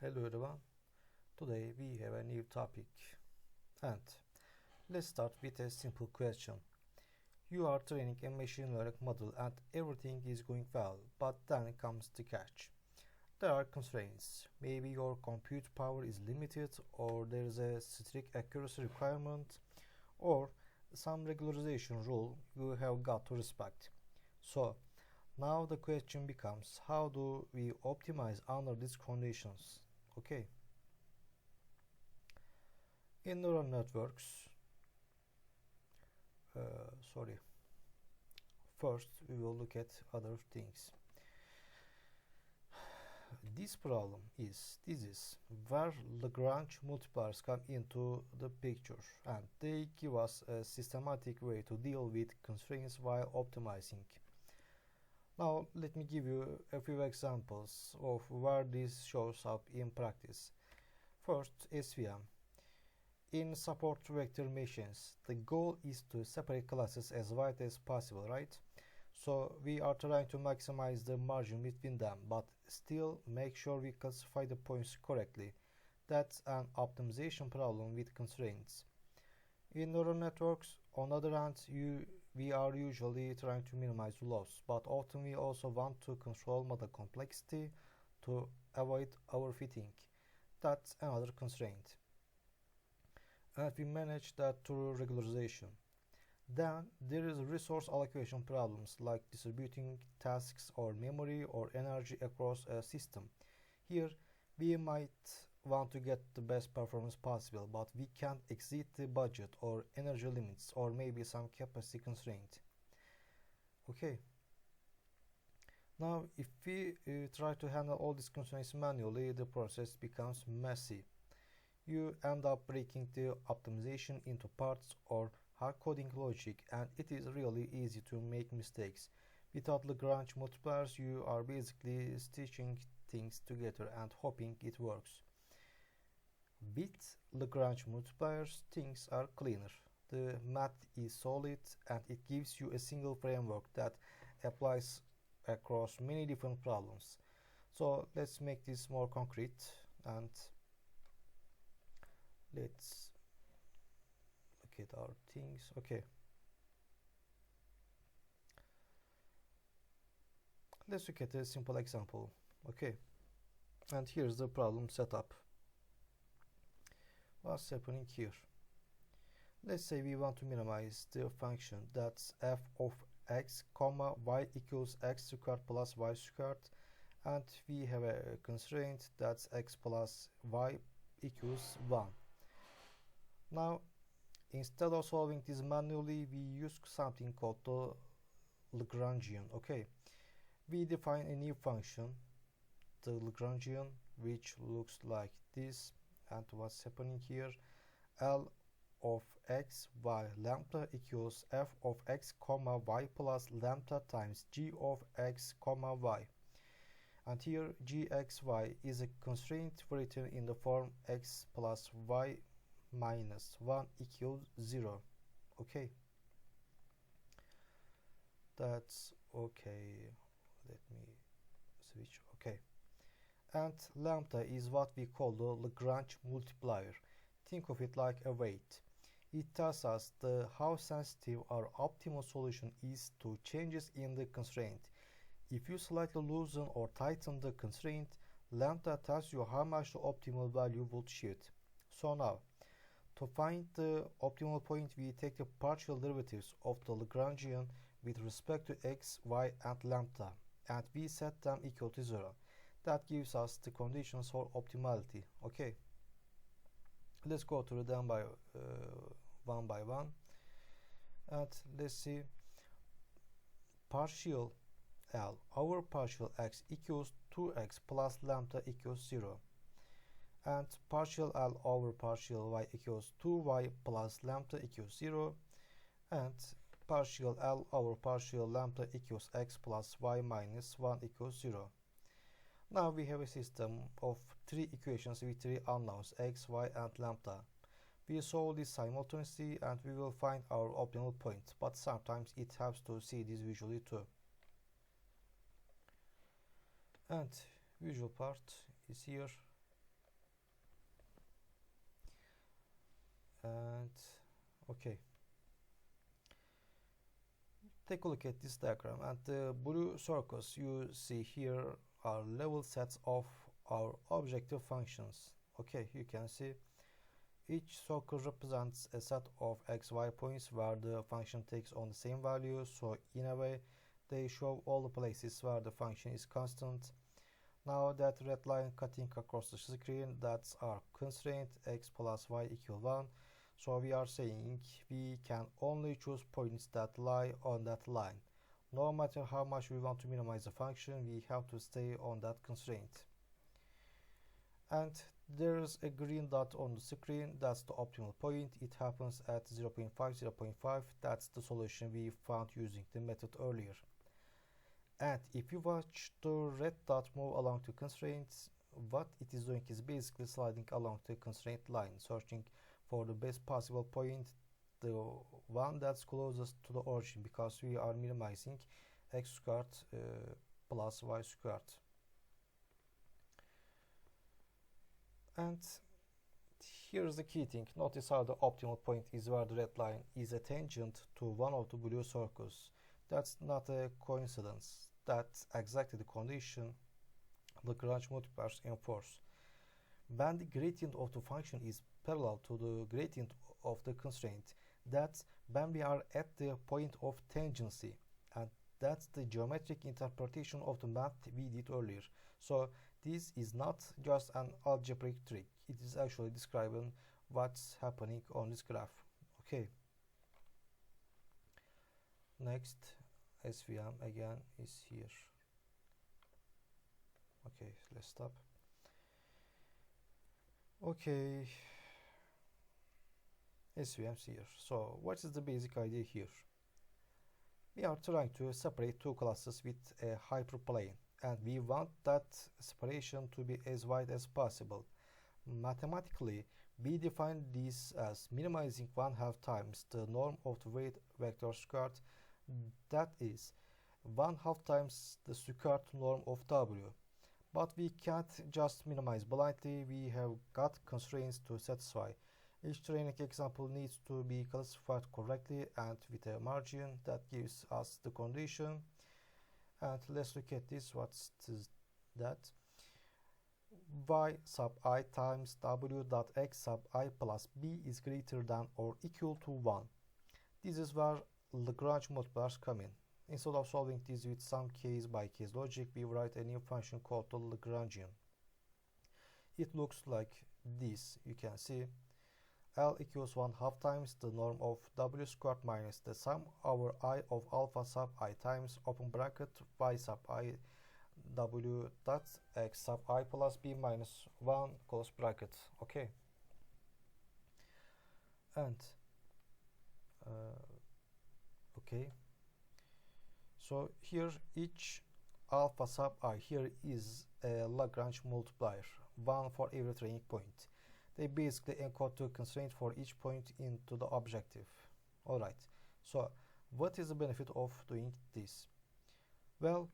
Hello everyone. Today we have a new topic and let's start with a simple question. You are training a machine learning model and everything is going well, but then comes the catch. There are constraints. Maybe your compute power is limited, or there is a strict accuracy requirement, or some regularization rule you have got to respect. So, now the question becomes, how do we optimize under these conditions? Okay. In neural networks, sorry, first we will look at other things. This is where Lagrange multipliers come into the picture, and they give us a systematic way to deal with constraints while optimizing. Now let me give you a few examples of where this shows up in practice. First, SVM. In support vector machines, the goal is to separate classes as wide as possible, right? So we are trying to maximize the margin between them, but still make sure we classify the points correctly. That's an optimization problem with constraints. In neural networks, on the other hand, we are usually trying to minimize loss, but often we also want to control model complexity to avoid overfitting. That's another constraint. And we manage that through regularization. Then there is resource allocation problems like distributing tasks or memory or energy across a system. Here we might want to get the best performance possible, but we can't exceed the budget or energy limits or maybe some capacity constraint. Okay. Now if we try to handle all these constraints manually, the process becomes messy. You end up breaking the optimization into parts or hard coding logic, and it is really easy to make mistakes. Without Lagrange multipliers, you are basically stitching things together and hoping it works. With Lagrange multipliers, things are cleaner. The math is solid and it gives you a single framework that applies across many different problems. So let's make this more concrete and let's look at our things. Okay, let's look at a simple example. Okay, and here's the problem setup. What's happening here? Let's say we want to minimize the function that's f of x comma y equals x squared plus y squared, and we have a constraint that's x plus y equals 1. Now, instead of solving this manually, we use something called the Lagrangian. Okay, we define a new function, the Lagrangian, which looks like this. And what's happening here? L of x y lambda equals f of x comma y plus lambda times g of x comma y. And here gxy is a constraint written in the form x plus y minus 1 equals 0. Okay, that's okay. Let me switch. Okay, and lambda is what we call the Lagrange multiplier. Think of it like a weight. It tells us how sensitive our optimal solution is to changes in the constraint. If you slightly loosen or tighten the constraint, lambda tells you how much the optimal value would shift. So now, to find the optimal point, we take the partial derivatives of the Lagrangian with respect to x, y, and lambda, and we set them equal to 0. That gives us the conditions for optimality. Okay, let's go through them by one by one, and let's see. Partial L over partial x equals 2x plus lambda equals 0. And partial L over partial y equals 2y plus lambda equals 0, and partial L over partial lambda equals x plus y minus 1 equals 0. Now we have a system of 3 equations with 3 unknowns, x, y, and lambda. We solve this simultaneously and we will find our optimal point, but sometimes it helps to see this visually too. And visual part is here. And okay, take a look at this diagram, and the blue circles you see here are level sets of our objective functions. Okay, you can see each circle represents a set of xy points where the function takes on the same value, so in a way they show all the places where the function is constant. Now that red line cutting across the screen, that's our constraint x plus y equal 1. So we are saying we can only choose points that lie on that line. No matter how much we want to minimize the function, we have to stay on that constraint. And there's a green dot on the screen, that's the optimal point. It happens at 0.5, 0.5. That's the solution we found using the method earlier. And if you watch the red dot move along the constraints, what it is doing is basically sliding along the constraint line, searching for the best possible point, the one that's closest to the origin, because we are minimizing x squared plus y squared. And here's the key thing. Notice how the optimal point is where the red line is a tangent to one of the blue circles. That's not a coincidence. That's exactly the condition Lagrange multipliers enforce. When the gradient of the function is parallel to the gradient of the constraint, that's when we are at the point of tangency, and that's the geometric interpretation of the math we did earlier. So this is not just an algebraic trick, it is actually describing what's happening on this graph. Okay, next SVM again is here. Okay, let's stop. Okay, SVM's here. So what is the basic idea here? We are trying to separate two classes with a hyperplane, and we want that separation to be as wide as possible. Mathematically, we define this as minimizing 1/2 times the norm of the weight vector squared, that is 1/2 times the squared norm of W. But we can't just minimize blindly, we have got constraints to satisfy. Each training example needs to be classified correctly and with a margin that gives us the condition. And let's look at this. What's that? Y sub I times W dot x sub I plus b is greater than or equal to 1. This is where Lagrange multipliers come in. Instead of solving this with some case-by-case logic, we write a new function called the Lagrangian. It looks like this. You can see L equals 1/2 times the norm of W squared minus the sum over I of alpha sub I times open bracket Y sub I W dot x sub I plus b minus 1 close bracket. Okay. And okay. So here each alpha sub I here is a Lagrange multiplier, one for every training point. They basically encode the constraint for each point into the objective. Alright, so what is the benefit of doing this? Well,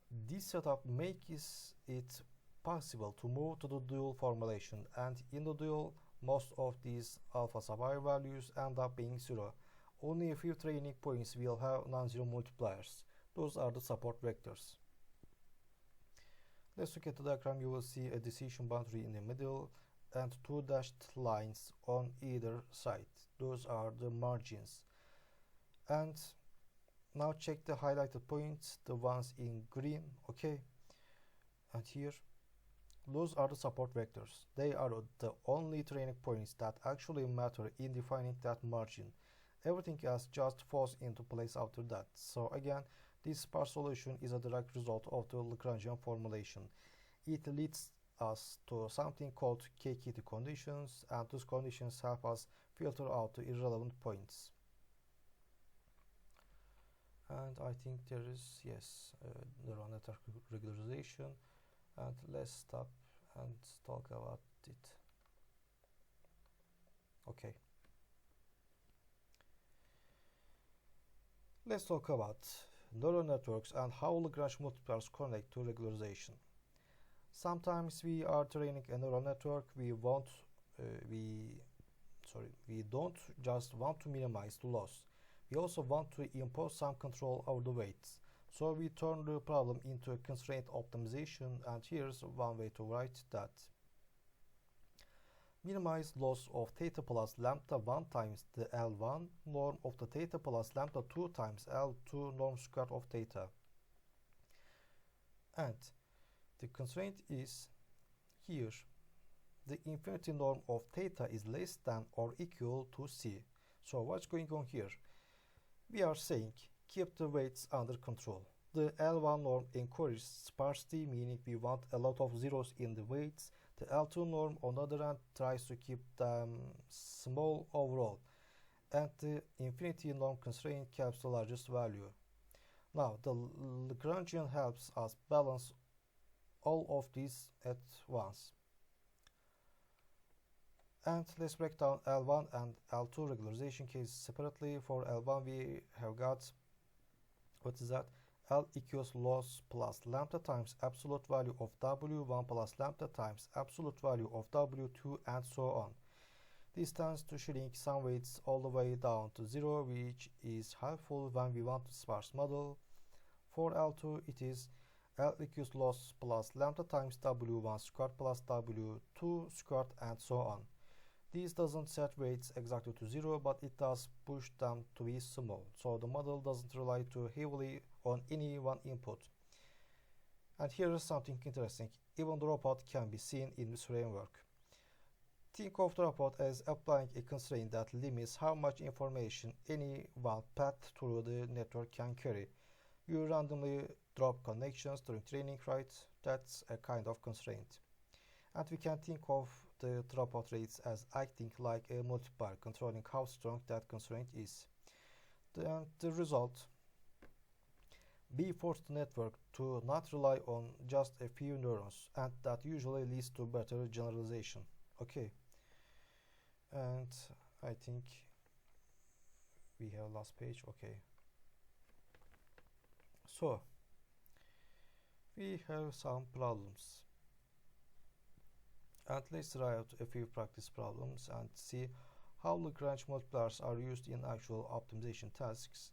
this setup makes it possible to move to the dual formulation, and in the dual most of these alpha sub I values end up being 0. Only a few training points will have non-zero multipliers. Those are the support vectors. Let's look at the diagram. You will see a decision boundary in the middle and two dashed lines on either side. Those are the margins. And now check the highlighted points, the ones in green. Okay, and here those are the support vectors. They are the only training points that actually matter in defining that margin. Everything else just falls into place after that. So again, this sparse solution is a direct result of the Lagrangian formulation. It leads us to something called K-Kitty conditions, and those conditions help us filter out the irrelevant points. And I think there is, yes, neural network regularization, and let's stop and talk about it. Okay. Let's talk about neural networks and how Lagrange multipliers connect to regularization. Sometimes we are training a neural network, we we don't just want to minimize the loss. We also want to impose some control over the weights. So we turn the problem into a constraint optimization, and here's one way to write that. Minimize loss of theta plus lambda 1 times the L1 norm of the theta plus lambda 2 times L2 norm squared of theta. And the constraint is here. The infinity norm of theta is less than or equal to C. So what's going on here? We are saying keep the weights under control. The L1 norm encourages sparsity, meaning we want a lot of zeros in the weights. The L2 norm on the other hand tries to keep them small overall. And the infinity norm constraint keeps the largest value. Now the Lagrangian helps us balance all of these at once. And let's break down L1 and L2 regularization cases separately. For L1 we have got, what is that? L equals loss plus lambda times absolute value of W1 plus lambda times absolute value of W2 and so on. This tends to shrink some weights all the way down to 0, which is helpful when we want a sparse model. For L2 it is L equals loss plus lambda times W1 squared plus W2 squared and so on. This doesn't set weights exactly to 0, but it does push them to be small, so the model doesn't rely too heavily on any one input. And here is something interesting. Even dropout can be seen in this framework. Think of dropout as applying a constraint that limits how much information any one path through the network can carry. You randomly drop connections during training, right? That's a kind of constraint. And we can think of the dropout rates as acting like a multiplier, controlling how strong that constraint is. The result, we force the network to not rely on just a few neurons, and that usually leads to better generalization. Okay, and I think we have last page. Okay, so we have some problems. And let's try out a few practice problems and see how Lagrange multipliers are used in actual optimization tasks.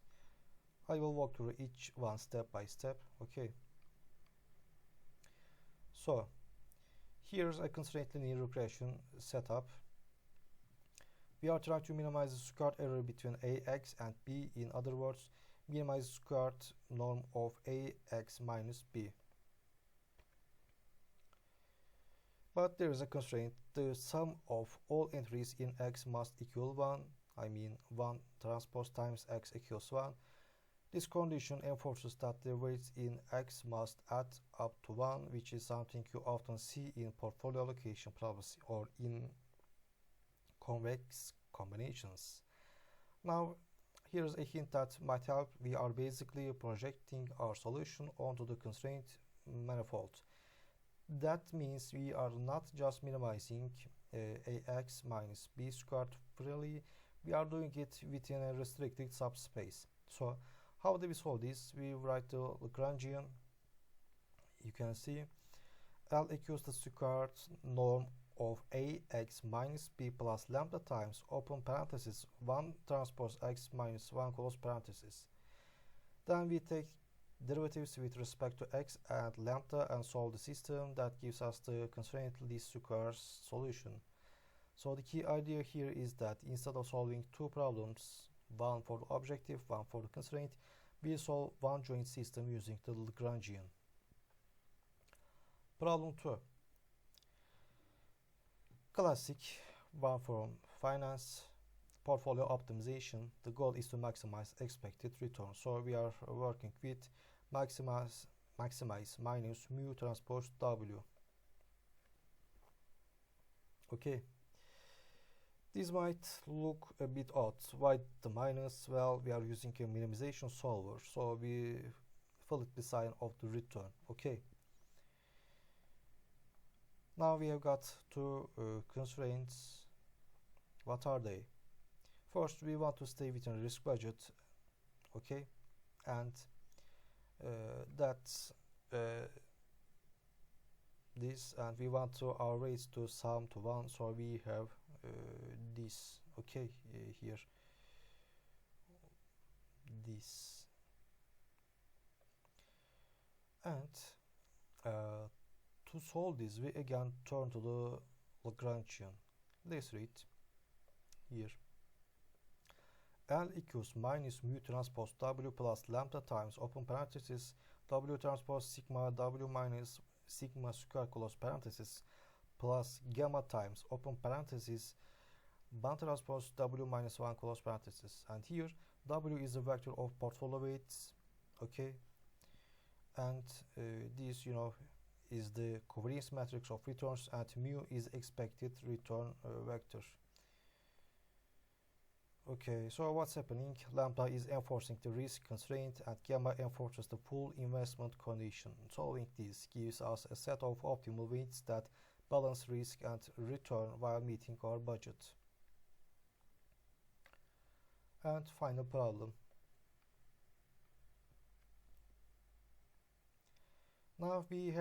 I will walk through each one step by step. Okay. So, here's a constraint linear regression setup. We are trying to minimize the squared error between ax and b. In other words, minimize the squared norm of ax minus b. But there is a constraint. The sum of all entries in X must equal 1. I mean 1 transpose times X equals 1. This condition enforces that the weights in X must add up to 1, which is something you often see in portfolio allocation problems or in convex combinations. Now, here's a hint that might help. We are basically projecting our solution onto the constraint manifold. That means we are not just minimizing ax minus b squared freely, we are doing it within a restricted subspace. So how do we solve this? We write the Lagrangian. You can see L equals the squared norm of ax minus b plus lambda times open parenthesis 1 transpose x minus 1 close parenthesis. Then we take derivatives with respect to x and lambda and solve the system. That gives us the constraint least squares solution. So the key idea here is that instead of solving two problems, one for the objective, one for the constraint, we solve one joint system using the Lagrangian. Problem 2. Classic one from finance, portfolio optimization. The goal is to maximize expected return. So we are working with maximize minus mu transpose w. Okay, this might look a bit odd. Why the minus? Well, we are using a minimization solver, so we fill it the sign of the return. Okay, now we have got two constraints. What are they? First, we want to stay within risk budget. Okay, and that's this, and we want to our rates to sum to 1, so we have this okay, here this, and to solve this we again turn to the Lagrangian. Let's read here. L equals minus mu transpose W plus lambda times open parenthesis W transpose sigma W minus sigma square close parenthesis plus gamma times open parenthesis 1 transpose W minus 1 close parenthesis. And here W is a vector of portfolio weights, okay, and this, you know, is the covariance matrix of returns, and mu is expected return vector. Okay, so what's happening? Lambda is enforcing the risk constraint and gamma enforces the full investment condition. Solving this gives us a set of optimal weights that balance risk and return while meeting our budget. And final problem. Now we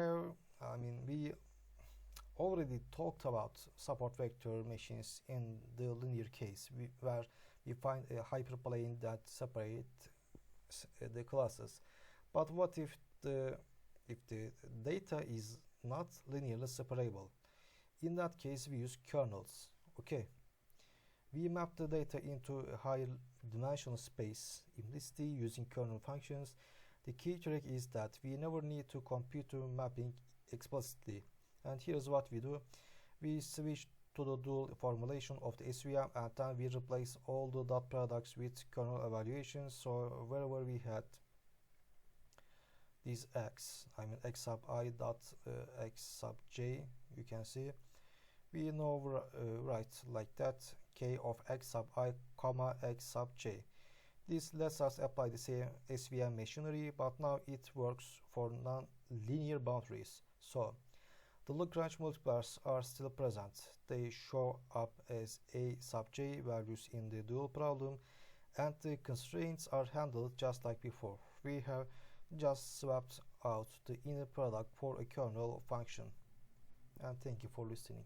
already talked about support vector machines in the linear case, where we find a hyperplane that separates the classes. But what if the data is not linearly separable? In that case, we use kernels. Okay, we map the data into a higher dimensional space implicitly using kernel functions. The key trick is that we never need to compute mapping explicitly. And here's what we do. We switch to the dual formulation of the SVM, and then we replace all the dot products with kernel evaluations. So wherever we had this x sub I dot x sub j, you can see, we now write like that, k of x sub I comma x sub j. This lets us apply the same SVM machinery, but now it works for non-linear boundaries. So the Lagrange multipliers are still present. They show up as a sub j values in the dual problem, and the constraints are handled just like before. We have just swapped out the inner product for a kernel function. And thank you for listening.